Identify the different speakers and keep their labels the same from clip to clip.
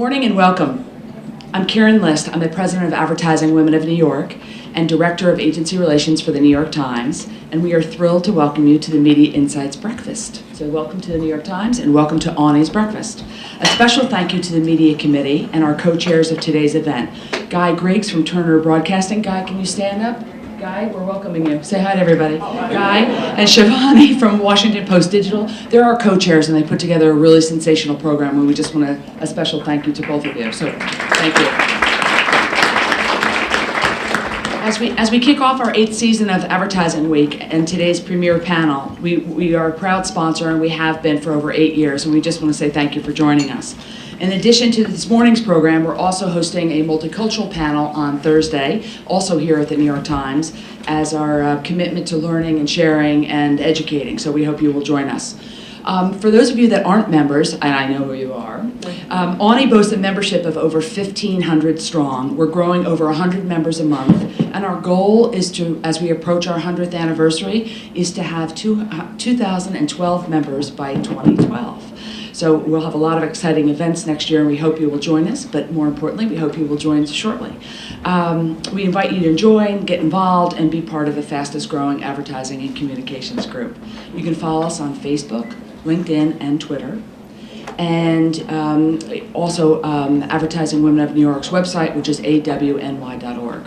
Speaker 1: morning and welcome. I'm Karen List. I'm the president of Advertising Women of New York and director of agency relations for the New York Times, and we are thrilled to welcome you to the Media Insights Breakfast. So welcome to the New York Times and welcome to AWNY's Breakfast. A special thank you to the Media Committee and our co-chairs of today's event. Guy Griggs from Turner Broadcasting. Guy, can you stand up? Guy, we're welcoming you. Say hi to everybody. Guy and Shivani from Washington Post Digital. They're our co-chairs and they put together a really sensational program and we just want a special thank you to both of you. So thank you. As we kick off our 8th season of Advertising Week and today's premier panel, we are a proud sponsor and we have been for over 8 years, and we just want to say thank you for joining us. In addition to this morning's program, we're also hosting a multicultural panel on Thursday, also here at the New York Times, as our commitment to learning and sharing and educating, so we hope you will join us. For those of you that aren't members, and I know who you are, AWNY boasts a membership of over 1,500 strong. We're growing over 100 members a month, and our goal is to, as we approach our 100th anniversary, is to have 2,012 members by 2012. So we'll have a lot of exciting events next year, and we hope you will join us, but more importantly, we hope you will join us shortly. We invite you to join, get involved, and be part of the fastest growing advertising and communications group. You can follow us on Facebook, LinkedIn, and Twitter. And also Advertising Women of New York's website, which is AWNY.org.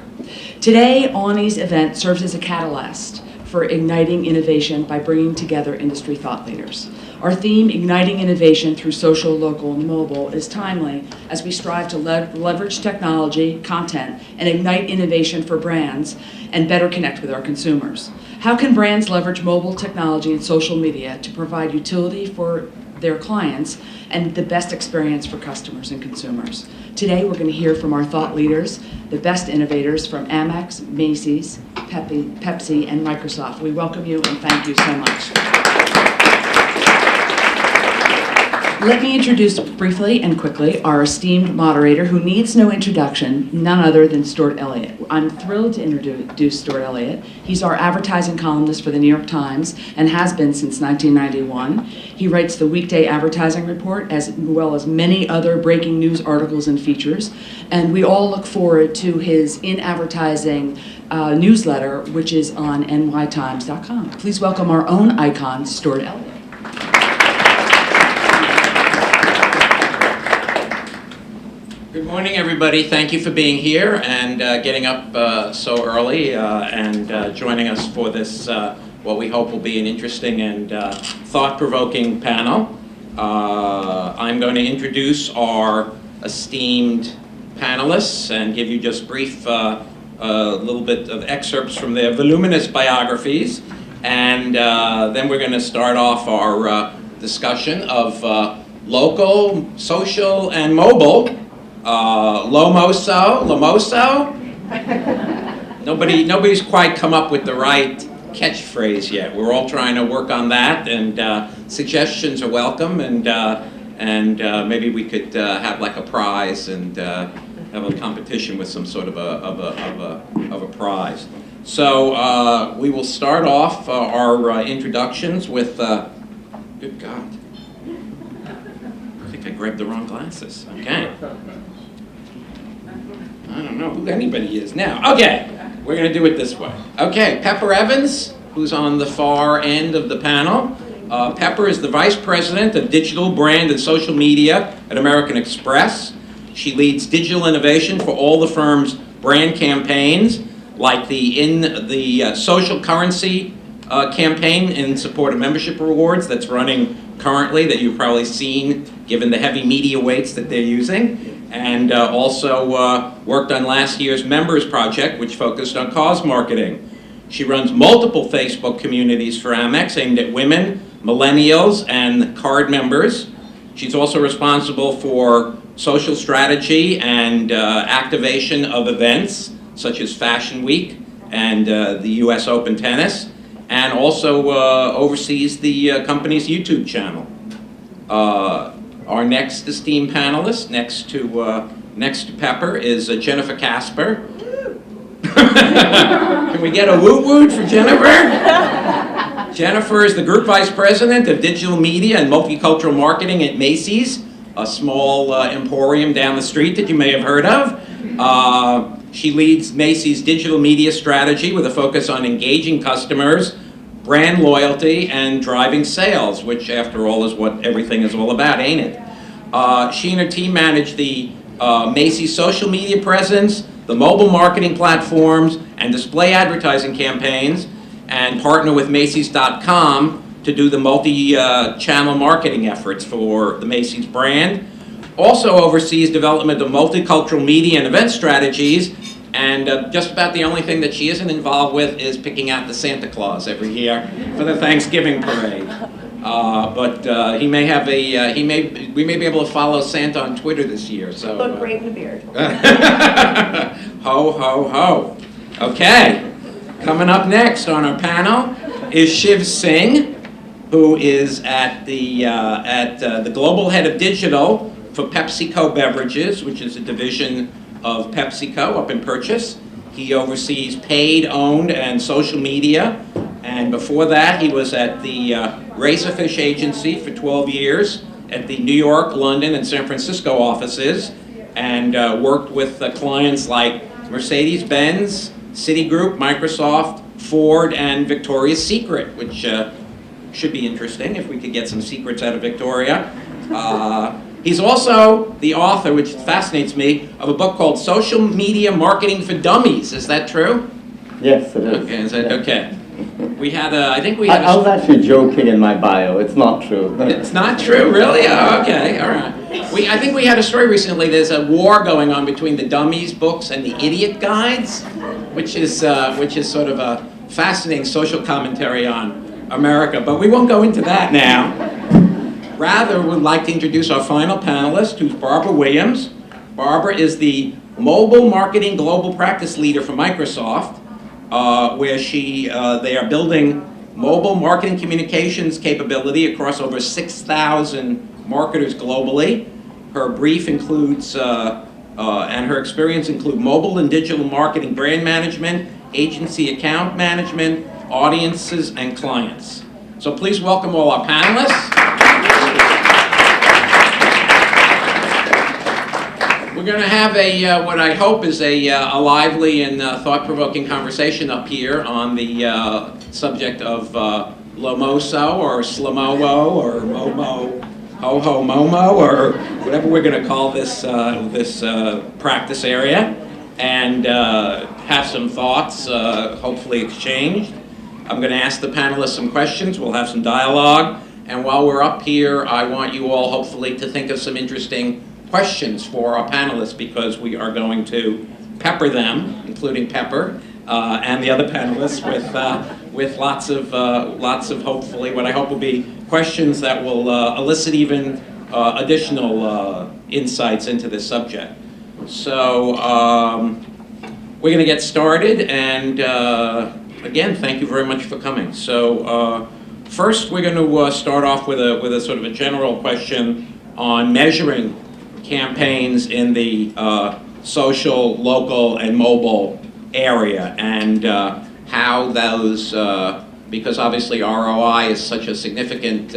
Speaker 1: Today, AWNY's event serves as a catalyst for igniting innovation by bringing together industry thought leaders. Our theme, Igniting Innovation Through Social, Local, and Mobile, is timely as we strive to leverage technology, content, and ignite innovation for brands and better connect with our consumers. How can brands leverage mobile technology and social media to provide utility for their clients and the best experience for customers and consumers? Today, we're going to hear from our thought leaders, the best innovators from Amex, Macy's, Pepsi, and Microsoft. We welcome you and thank you so much. Let me introduce briefly and quickly our esteemed moderator who needs no introduction, none other than Stuart Elliott. I'm thrilled to introduce Stuart Elliott. He's our advertising columnist for the New York Times and has been since 1991. He writes the weekday advertising report as well as many other breaking news articles and features. And we all look forward to his In Advertising newsletter, which is on nytimes.com. Please welcome our own icon, Stuart Elliott.
Speaker 2: Good morning, everybody. Thank you for being here and getting up so early and joining us for this, what we hope will be an interesting and thought-provoking panel. I'm going to introduce our esteemed panelists and give you just brief, a little bit of excerpts from their voluminous biographies. And then we're going to start off our discussion of local, social, and mobile. Lomoso? Nobody's quite come up with the right catchphrase yet. We're all trying to work on that, and suggestions are welcome, and maybe we could have like a prize and have a competition with some sort of a prize. So we will start off our introductions with, good God, I think I grabbed the wrong glasses. Okay. I don't know who anybody is now. Okay, we're going to do it this way. Okay, Pepper Evans, who's on the far end of the panel. Pepper is the Vice President of Digital Brand and Social Media at American Express. She leads digital innovation for all the firm's brand campaigns, like the social currency campaign in support of membership rewards that's running currently, that you've probably seen given the heavy media weights that they're using. And also worked on last year's Members Project, which focused on cause marketing. She runs multiple Facebook communities for Amex aimed at women, millennials, and card members. She's also responsible for social strategy and activation of events, such as Fashion Week and the US Open Tennis, and also oversees the company's YouTube channel. Our next esteemed panelist, next to Pepper, is Jennifer Casper. Can we get a woot-woot for Jennifer? Jennifer is the Group Vice President of Digital Media and Multicultural Marketing at Macy's. a small emporium down the street that you may have heard of. She leads Macy's digital media strategy with a focus on engaging customers, brand loyalty, and driving sales, which after all is what everything is all about, ain't it? She and her team manage the Macy's social media presence, the mobile marketing platforms, and display advertising campaigns, and partner with Macy's.com to do the multi-channel marketing efforts for the Macy's brand. Also oversees development of multicultural media and event strategies, and just about the only thing that she isn't involved with is picking out the Santa Claus every year for the Thanksgiving parade. But he may have a, we may be able to follow Santa on Twitter this year. So
Speaker 3: look great in a beard.
Speaker 2: Ho, ho, ho. Okay, coming up next on our panel is Shiv Singh, who is at the global head of digital for PepsiCo Beverages, which is a division of PepsiCo up in Purchase. He oversees paid, owned, and social media. And before that, he was at the Razorfish Agency for 12 years at the New York, London, and San Francisco offices, and worked with clients like Mercedes-Benz, Citigroup, Microsoft, Ford, and Victoria's Secret, which should be interesting if we could get some secrets out of Victoria. He's also the author, which fascinates me, of a book called Social Media Marketing for Dummies. Is that true?
Speaker 4: Yes, it is.
Speaker 2: Okay, is that,
Speaker 4: Yeah.
Speaker 2: okay. We had I think we had
Speaker 4: I was actually joking in my bio. It's not true.
Speaker 2: It's not true, really? Oh, okay, all right. I think we had a story recently. There's a war going on between the Dummies books and the Idiot Guides, which is sort of a fascinating social commentary on America. But we won't go into that now. Rather, we'd like to introduce our final panelist, who's Barbara Williams. Barbara is the Mobile Marketing Global Practice Leader for Microsoft, where they are building mobile marketing communications capability across over 6,000 marketers globally. Her brief includes, and her experience include mobile and digital marketing, brand management, agency account management, audiences, and clients. So please welcome all our panelists. We're going to have what I hope is a lively and thought-provoking conversation up here on the subject of Lomoso or Slamowo or Momo, Ho-Ho Momo, or whatever we're going to call this practice area, and have some thoughts, hopefully exchanged. I'm going to ask the panelists some questions. We'll have some dialogue. And while we're up here, I want you all hopefully to think of some interesting questions for our panelists, because we are going to pepper them, including Pepper, and the other panelists with lots of hopefully what I hope will be questions that will elicit even additional insights into this subject. So we're going to get started, and again, thank you very much for coming. So first, we're going to start off with a sort of a general question on measuring campaigns in the social, local, and mobile area, and how those, because obviously ROI is such a significant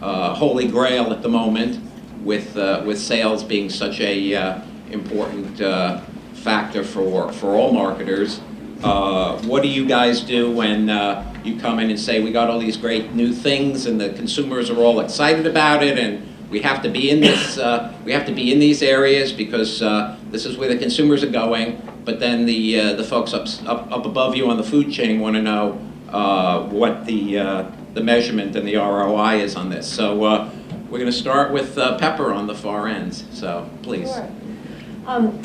Speaker 2: holy grail at the moment, with sales being such a important factor for all marketers. What do you guys do when you come in and say, we got all these great new things and the consumers are all excited about it, and we have to be in this. We have to be in these areas because this is where the consumers are going. But then the folks up above you on the food chain want to know what the measurement and the ROI is on this. So we're going to start with Pepper on the far ends. So please.
Speaker 3: Sure.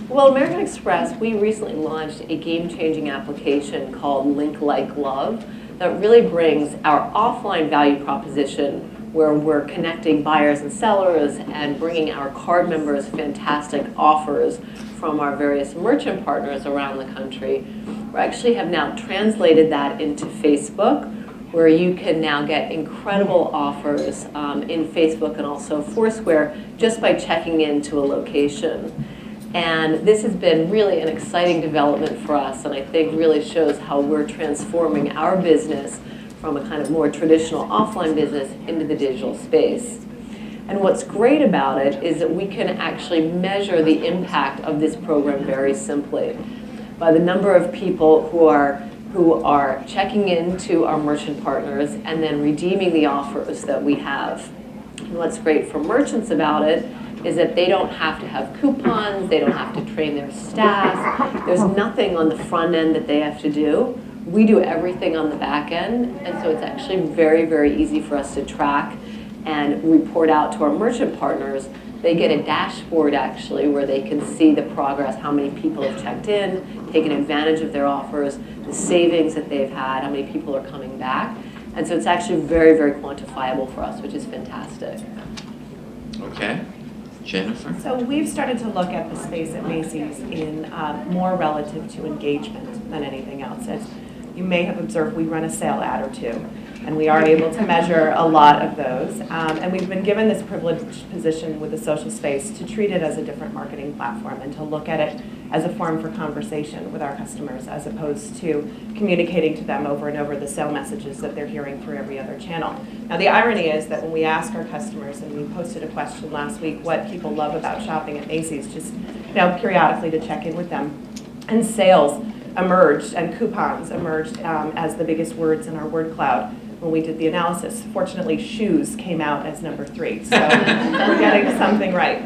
Speaker 3: Well, American Express, we recently launched a game-changing application called Link Like Love that really brings our offline value proposition, where we're connecting buyers and sellers and bringing our card members fantastic offers from our various merchant partners around the country. We actually have now translated that into Facebook, where you can now get incredible offers in Facebook and also Foursquare just by checking into a location. And this has been really an exciting development for us, and I think really shows how we're transforming our business from a kind of more traditional offline business into the digital space. And what's great about it is that we can actually measure the impact of this program very simply by the number of people who are checking into our merchant partners and then redeeming the offers that we have. And what's great for merchants about it is that they don't have to have coupons, they don't have to train their staff, there's nothing on the front end that they have to do. We do everything on the back end, and so it's actually very, very easy for us to track and report out to our merchant partners. They get a dashboard actually where they can see the progress, how many people have checked in, taken advantage of their offers, the savings that they've had, how many people are coming back. And so it's actually very, very quantifiable for us, which is fantastic.
Speaker 2: Okay. Jennifer?
Speaker 5: So we've started to look at the space at Macy's in more relative to engagement than anything else. As you may have observed, we run a sale ad or two, and we are able to measure a lot of those. And we've been given this privileged position with the social space to treat it as a different marketing platform and to look at it as a forum for conversation with our customers, as opposed to communicating to them over and over the sale messages that they're hearing through every other channel. Now, the irony is that when we ask our customers, and we posted a question last week, what people love about shopping at Macy's, just periodically to check in with them, and sales emerged and coupons emerged as the biggest words in our word cloud when we did the analysis. Fortunately, shoes came out as number 3, so we're getting something right.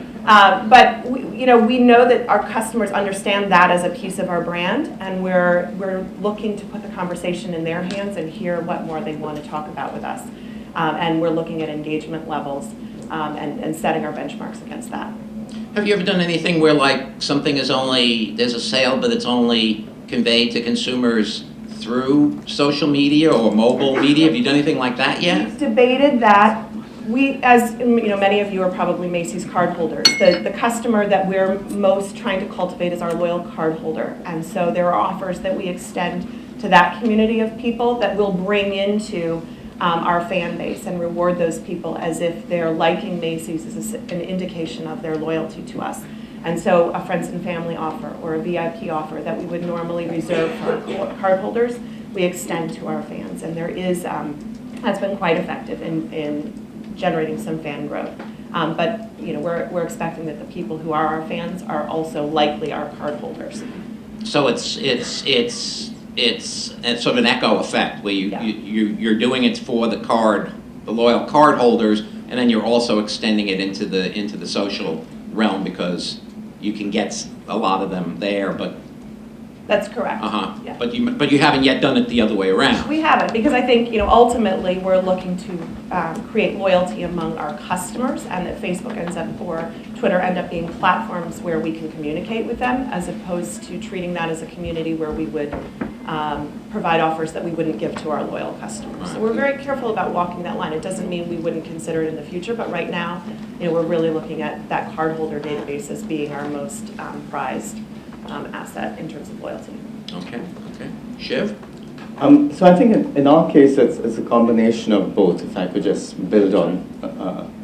Speaker 5: But we know that our customers understand that as a piece of our brand, and we're looking to put the conversation in their hands and hear what more they want to talk about with us. And we're looking at engagement levels and setting our benchmarks against that.
Speaker 2: Have you ever done anything where like something is only, there's a sale, but it's only conveyed to consumers through social media or mobile media? Have you done anything like that yet?
Speaker 5: We've debated that. We, as many of you are probably Macy's cardholders. The customer that we're most trying to cultivate is our loyal cardholder. And so there are offers that we extend to that community of people that we'll bring into our fan base and reward those people as if they're liking Macy's as an indication of their loyalty to us. And so a friends and family offer or a VIP offer that we would normally reserve for our cardholders, we extend to our fans. And there is, that's been quite effective in generating some fan growth. But we're expecting that the people who are our fans are also likely our cardholders.
Speaker 2: So it's sort of an echo effect where you're doing it for the loyal card holders, and then you're also extending it into the social realm because you can get a lot of them there, but
Speaker 5: that's correct.
Speaker 2: Yeah. But you haven't yet done it the other way around.
Speaker 5: We haven't, because I think ultimately we're looking to create loyalty among our customers, and that Facebook ends up or Twitter end up being platforms where we can communicate with them, as opposed to treating that as a community where we would provide offers that we wouldn't give to our loyal customers. So we're very careful about walking that line. It doesn't mean we wouldn't consider it in the future, but right now, we're really looking at that cardholder database as being our most prized asset in terms of loyalty.
Speaker 2: Okay. Shiv?
Speaker 4: So I think in our case, it's a combination of both, if I could just build on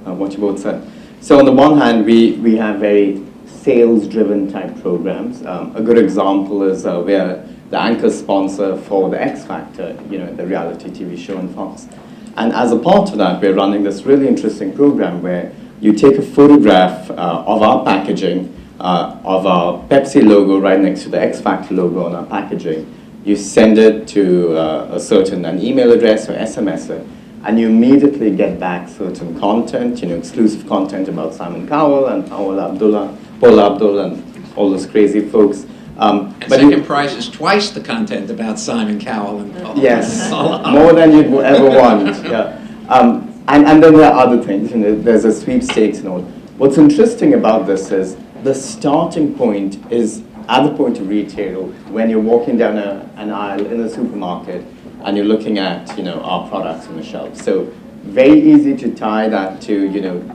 Speaker 4: what you both said. So on the one hand, we have very sales-driven type programs. A good example is we're the anchor sponsor for the X Factor, the reality TV show on Fox. And as a part of that, we're running this really interesting program where you take a photograph of our packaging, of our Pepsi logo right next to the X Factor logo on our packaging. You send it to an email address or SMS it, and you immediately get back certain content, exclusive content about Simon Cowell and Paula Abdul and all those crazy folks.
Speaker 2: And second prize is twice the content about Simon Cowell and Paula.
Speaker 4: Yes, more than you'd ever want. Yeah. And then there are other things. There's a sweepstakes and all. What's interesting about this is the starting point is at the point of retail when you're walking down an aisle in a supermarket and you're looking at our products on the shelf. So very easy to tie that to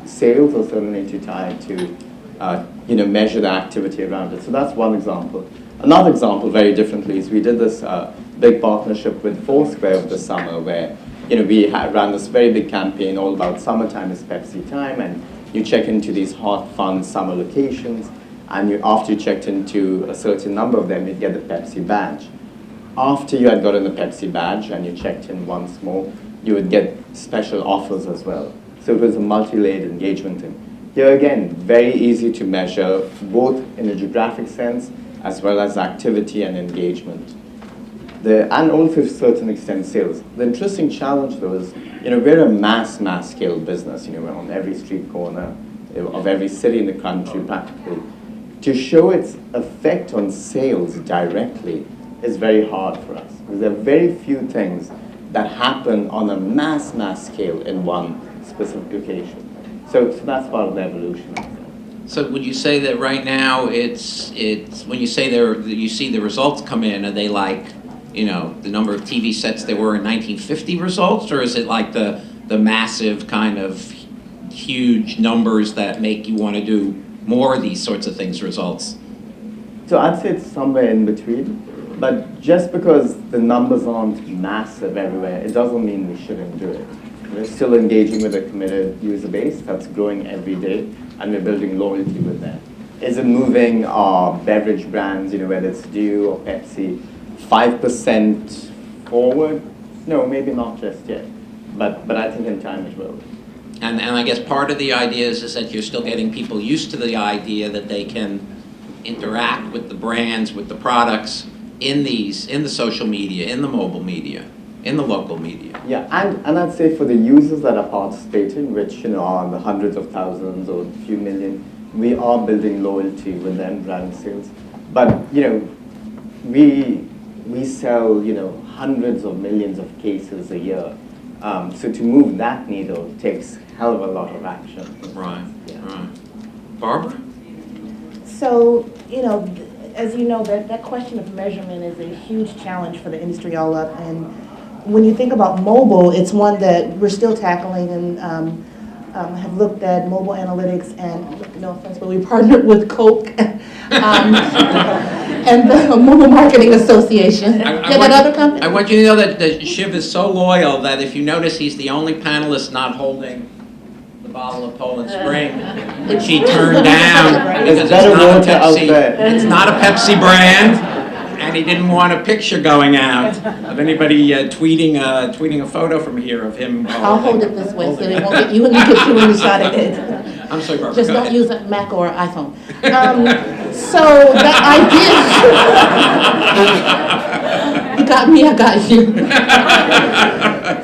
Speaker 4: sales, or certainly to tie it to measure the activity around it. So that's one example. Another example, very differently, is we did this big partnership with Foursquare over the summer where we ran this very big campaign all about summertime is Pepsi time, and you check into these hot, fun summer locations, and after you checked into a certain number of them, you'd get the Pepsi badge. After you had gotten the Pepsi badge and you checked in once more, you would get special offers as well. So it was a multi-layered engagement thing. Here again, very easy to measure, both in a geographic sense as well as activity and engagement. And also to a certain extent sales. The interesting challenge though is, we're a mass scale business, we're on every street corner of every city in the country practically. To show its effect on sales directly is very hard for us. Because there are very few things that happen on a mass scale in one specific location. So that's part of the evolution.
Speaker 2: So would you say that right now it's when you say you see the results come in, are they like, the number of TV sets there were in 1950 results, or is it like the massive kind of huge numbers that make you want to do more of these sorts of things results?
Speaker 4: So I'd say it's somewhere in between. But just because the numbers aren't massive everywhere, it doesn't mean we shouldn't do it. We're still engaging with a committed user base that's growing every day, and we're building loyalty with them. Is it moving our beverage brands, whether it's Dew or Pepsi, 5% forward? No, maybe not just yet. But I think in time it will.
Speaker 2: And I guess part of the idea is that you're still getting people used to the idea that they can interact with the brands, with the products in the social media, in the mobile media, in the local media.
Speaker 4: Yeah, and I'd say for the users that are participating, which are in the hundreds of thousands or a few million, we are building loyalty with them, driving sales. But we sell hundreds of millions of cases a year. So to move that needle takes a hell of a lot of action.
Speaker 2: Right. Yeah. Right. Barbara?
Speaker 6: So as you know, that question of measurement is a huge challenge for the industry all up. And when you think about mobile, it's one that we're still tackling and have looked at mobile analytics. And no offense, but we partnered with Coke and the Mobile Marketing Association. That other company?
Speaker 2: I want you to know that Shiv is so loyal that if you notice, he's the only panelist not holding the bottle of Poland Spring, which he turned down because it's not a Pepsi. It's not a Pepsi brand, and he didn't want a picture going out of anybody tweeting a photo from here of him.
Speaker 6: I'll hold it this way so they won't get you and you get too many shot at it.
Speaker 2: I'm sorry, Barbara.
Speaker 6: Just
Speaker 2: Go
Speaker 6: don't
Speaker 2: ahead.
Speaker 6: use a Mac or iPhone. So that idea, you got me, I got you.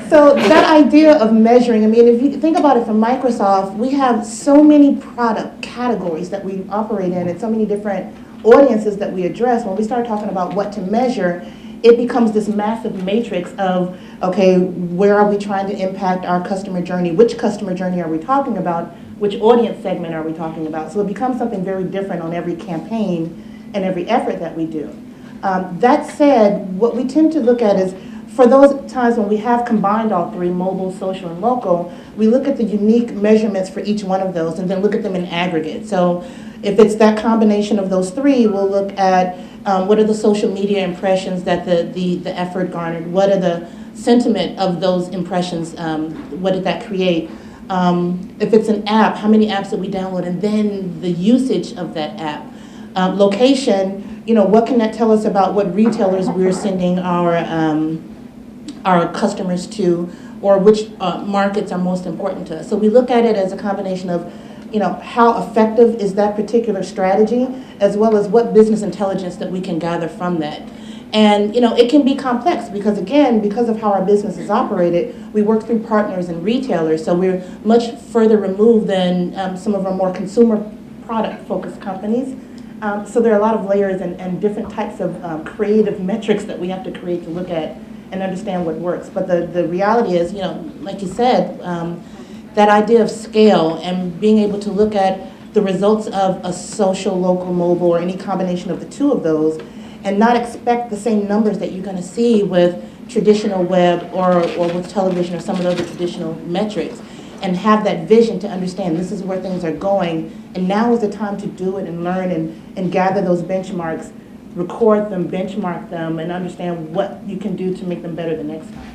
Speaker 6: So that idea of measuring, if you think about it from Microsoft, we have so many product categories that we operate in and so many different audiences that we address. When we start talking about what to measure, it becomes this massive matrix of, okay, where are we trying to impact our customer journey? Which customer journey are we talking about? Which audience segment are we talking about? So it becomes something very different on every campaign and every effort that we do. That said, what we tend to look at is, for those times when we have combined all three, mobile, social, and local, we look at the unique measurements for each one of those and then look at them in aggregate. So if it's that combination of those three, we'll look at what are the social media impressions that the effort garnered, what are the sentiment of those impressions, what did that create? If it's an app, how many apps did we download, and then the usage of that app. Location, what can that tell us about what retailers we're sending our customers to, or which markets are most important to us. So we look at it as a combination of, how effective is that particular strategy, as well as what business intelligence that we can gather from that. And it can be complex because, again, because of how our business is operated, we work through partners and retailers, so we're much further removed than some of our more consumer product-focused companies. So there are a lot of layers and different types of creative metrics that we have to create to look at and understand what works. But the reality is, like you said, that idea of scale and being able to look at the results of a social, local, mobile, or any combination of the two of those, and not expect the same numbers that you're going to see with traditional web or with television or some of the other traditional metrics, and have that vision to understand this is where things are going, and now is the time to do it and learn and gather those benchmarks, record them, benchmark them, and understand what you can do to make them better the next time.